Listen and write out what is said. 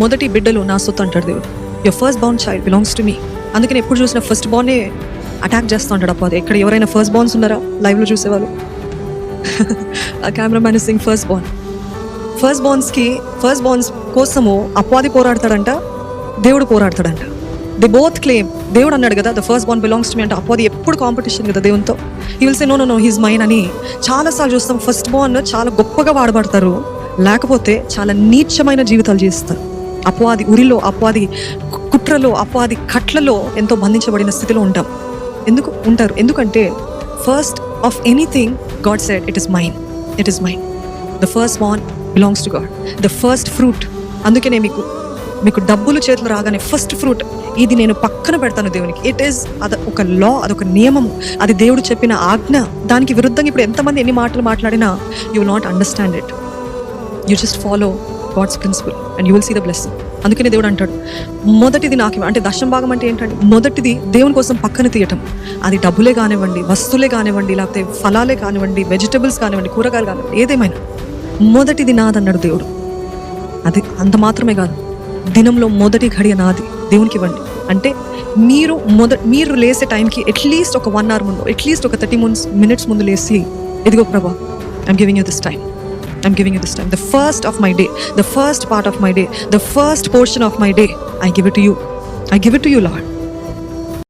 మొదటి బిడ్డలు నా సొత్తు అంటాడు దేవుడు. Your first born child belongs to me. అందుకని ఎప్పుడు చూసినా ఫస్ట్ బోర్నే అటాక్ చేస్తూ ఉంటాడు అప్ప. ఇక్కడ ఎవరైనా ఫస్ట్ బోర్న్స్ ఉన్నారా లైవ్లో చూసేవాళ్ళు? ఆ cameraman is Singh first Born. First borns కోసము అపవాది పోరాడతాడంట, దేవుడు పోరాడతాడంట. They both claim. దేవుడు అన్నాడు కదా the first born belongs to me అంటే అపవాది ఎప్పుడు కాంపిటీషన్ కదా దేవునితో. He will say no no no he's mine అని. చాలాసార్లు చూస్తాం ఫస్ట్ బోర్న్ చాలా గొప్పగా వాడబడతారు, లేకపోతే చాలా నీచమైన జీవితాలు జీవిస్తారు. అపవాది ఉరిలో, అపవాది కుట్రలో, అపవాది కట్లలో ఎంతో బంధించబడిన స్థితిలో ఉంటాం. ఎందుకు ఉంటారు? ఎందుకంటే first of anything God said it is mine, it is mine. The first born belongs to God, the first fruit. అందుకనే మీకు డబ్బులు చేతులు రాగానే ఫస్ట్ ఫ్రూట్ ఇది నేను పక్కన పెడతాను దేవునికి. ఇట్ ఈస్ ఒక లా, అదొక నియమము, అది దేవుడు చెప్పిన ఆజ్ఞ. దానికి విరుద్ధంగా ఇప్పుడు ఎంతమంది ఎన్ని మాటలు మాట్లాడినా you will not understand it. You just follow God's principle and you will see the blessing. అందుకనే దేవుడు అంటాడు మొదటిది నాకు, అంటే దశమ భాగం అంటే ఏంటంటే మొదటిది దేవుని కోసం పక్కన తీయటం. అది డబ్బులే కానివ్వండి, వస్తువులే కానివ్వండి, లేకపోతే ఫలాలే కానివ్వండి, వెజిటబుల్స్ కానివ్వండి, కూరగాయలు కానివ్వండి, ఏదేమైనా మొదటిది నాదన్నాడు దేవుడు. అది అంత మాత్రమే కాదు, దినంలో మొదటి ఘడియ నాది, దేవునికి ఇవ్వండి. అంటే మీరు లేసే టైంకి అట్లీస్ట్ ఒక 1 hour ముందు, అట్లీస్ట్ ఒక 30 minutes ముందు లేసి, ఇదిగో ప్రభా I'm giving you this time, I'm giving you this time, the first of my day, the first part of my day, the first portion of my day, I give it to you, Lord.